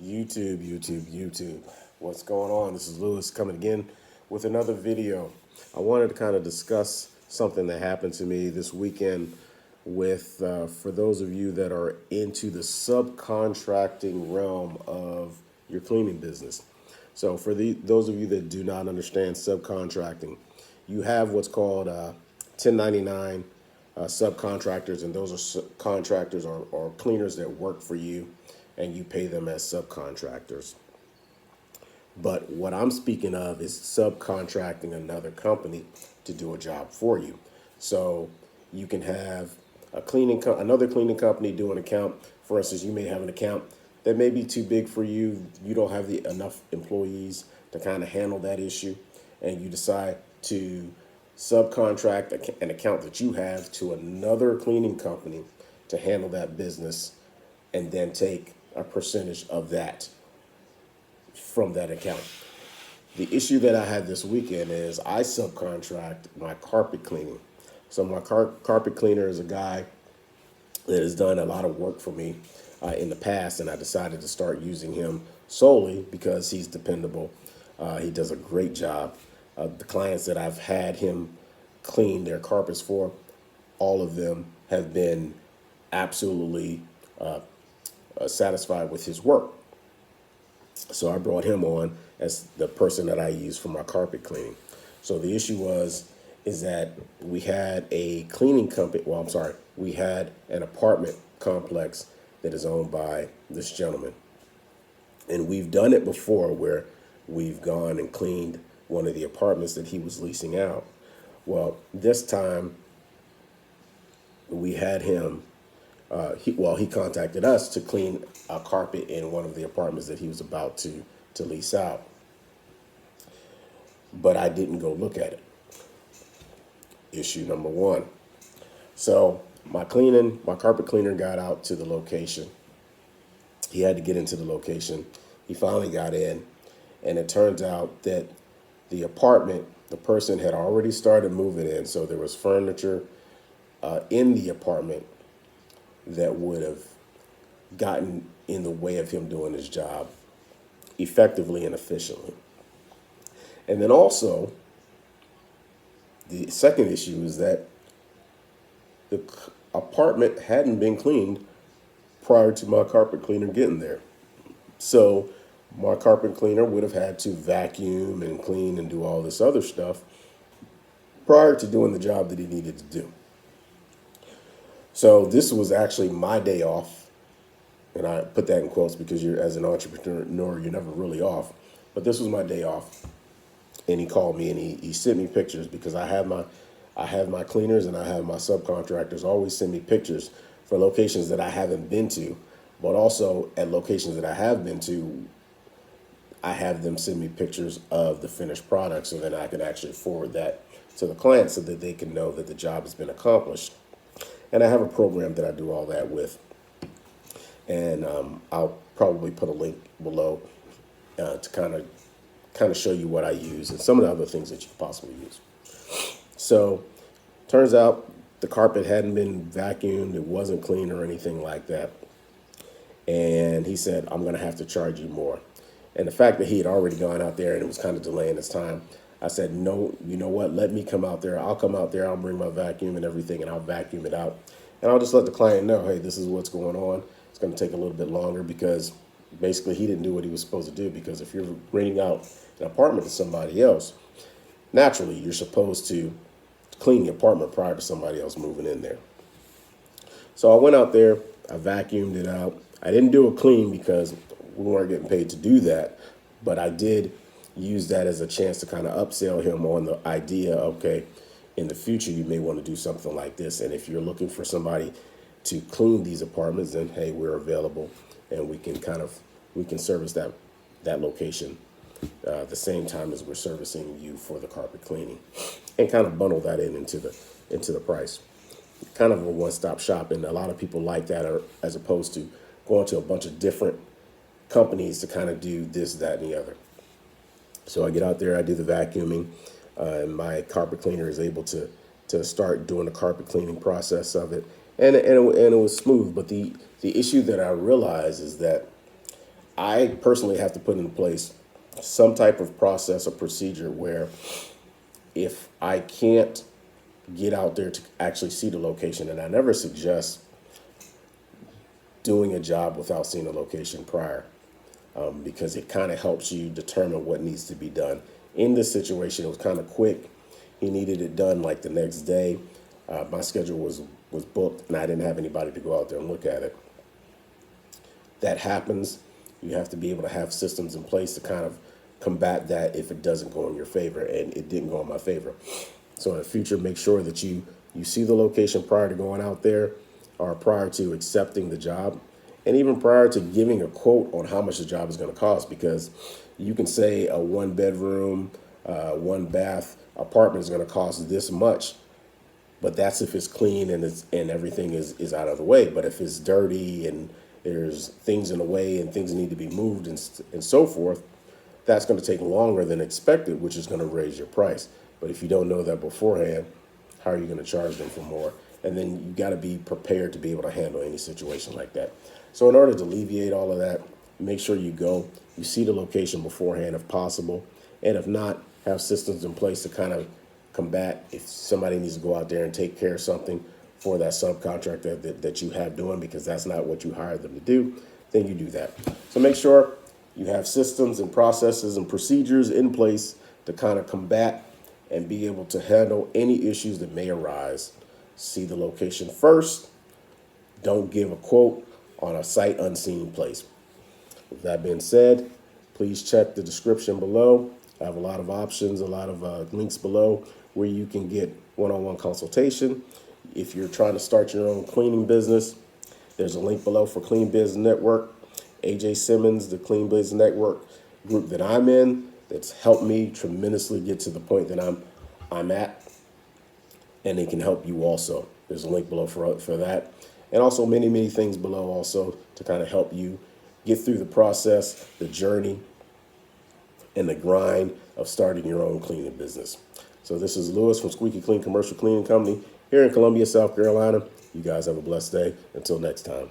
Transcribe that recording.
YouTube. What's going on? This is Lewis coming again with another video. I wanted to kind of discuss something that happened to me this weekend with, for those of you that are into the subcontracting realm of your cleaning business. So for those of you that do not understand subcontracting, you have what's called 1099 subcontractors, and those are contractors or cleaners that work for you, and you pay them as subcontractors. But what I'm speaking of is subcontracting another company to do a job for you. So you can have another cleaning company do an account. For instance, you may have an account that may be too big for you. You don't have enough employees to kind of handle that issue, and you decide to subcontract an account that you have to another cleaning company to handle that business, and then take a percentage of that from that account. The issue that I had this weekend is I subcontract my carpet cleaning. So my carpet cleaner is a guy that has done a lot of work for me in the past, and I decided to start using him solely because he's dependable. He does a great job. The clients that I've had him clean their carpets for, all of them have been absolutely satisfied with his work. So I brought him on as the person that I use for my carpet cleaning. So the issue is that we had a cleaning company. Well, I'm sorry, we had an apartment complex that is owned by this gentleman, and we've done it before where we've gone and cleaned one of the apartments that he was leasing out. Well, this time we had him. He contacted us to clean a carpet in one of the apartments that he was about to lease out. But I didn't go look at it. Issue number one. So my carpet cleaner got out to the location. He had to get into the location. He finally got in, and it turns out that the apartment, the person had already started moving in, so there was furniture in the apartment that would have gotten in the way of him doing his job effectively and efficiently. And then also, the second issue is that the apartment hadn't been cleaned prior to my carpet cleaner getting there. So my carpet cleaner would have had to vacuum and clean and do all this other stuff prior to doing the job that he needed to do. So this was actually my day off, and I put that in quotes because as an entrepreneur, you're never really off. But this was my day off, and he called me and he sent me pictures because I have my cleaners and I have my subcontractors always send me pictures for locations that I haven't been to, but also at locations that I have been to, I have them send me pictures of the finished product so that I can actually forward that to the client so that they can know that the job has been accomplished. And I have a program that I do all that with. And I'll probably put a link below to kind of show you what I use and some of the other things that you could possibly use. So turns out the carpet hadn't been vacuumed. It wasn't clean or anything like that. And he said, I'm going to have to charge you more. And the fact that he had already gone out there and it was kind of delaying his time, I said, no, you know what? Let me come out there. I'll come out there. I'll bring my vacuum and everything, and I'll vacuum it out. And I'll just let the client know, hey, this is what's going on. It's going to take a little bit longer because basically he didn't do what he was supposed to do. Because if you're renting out an apartment to somebody else, naturally you're supposed to clean the apartment prior to somebody else moving in there. So I went out there. I vacuumed it out. I didn't do a clean because we weren't getting paid to do that, but I did use that as a chance to kind of upsell him on the idea, okay, in the future you may want to do something like this, and if you're looking for somebody to clean these apartments, then hey, we're available, and we can service that location the same time as we're servicing you for the carpet cleaning, and kind of bundle that into the price. Kind of a one-stop shop, and a lot of people like that, as opposed to going to a bunch of different companies to kind of do this, that, and the other. So I get out there, I do the vacuuming, and my carpet cleaner is able to start doing the carpet cleaning process of it, and it was smooth. But the issue that I realized is that I personally have to put in place some type of process or procedure where if I can't get out there to actually see the location, and I never suggest doing a job without seeing a location prior, because it kind of helps you determine what needs to be done. In this situation, it was kind of quick. He needed it done like the next day. My schedule was booked, and I didn't have anybody to go out there and look at it. That happens. You have to be able to have systems in place to kind of combat that if it doesn't go in your favor, and it didn't go in my favor. So in the future, make sure that you see the location prior to going out there, or prior to accepting the job, and even prior to giving a quote on how much the job is going to cost, because you can say a 1-bedroom, 1-bath apartment is going to cost this much, but that's if it's clean and everything is out of the way. But if it's dirty and there's things in the way and things need to be moved and so forth, that's going to take longer than expected, which is going to raise your price. But if you don't know that beforehand, how are you going to charge them for more? And then you got to be prepared to be able to handle any situation like that. So in order to alleviate all of that, make sure you see the location beforehand if possible. And if not, have systems in place to kind of combat if somebody needs to go out there and take care of something for that subcontractor that you have doing, because that's not what you hired them to do, then you do that. So make sure you have systems and processes and procedures in place to kind of combat and be able to handle any issues that may arise. See the location first. Don't give a quote on a sight unseen place. With that being said, please check the description below. I have a lot of options, a lot of links below where you can get one-on-one consultation. If you're trying to start your own cleaning business, there's a link below for Clean Biz Network. AJ Simmons, the Clean Biz Network group that I'm in, that's helped me tremendously get to the point that I'm at, and it can help you also. There's a link below for that, and also many things below also to kind of help you get through the process, the journey, and the grind of starting your own cleaning business. So this is Lewis from Squeaky Clean Commercial Cleaning Company here in Columbia, South Carolina. You guys have a blessed day. Until next time.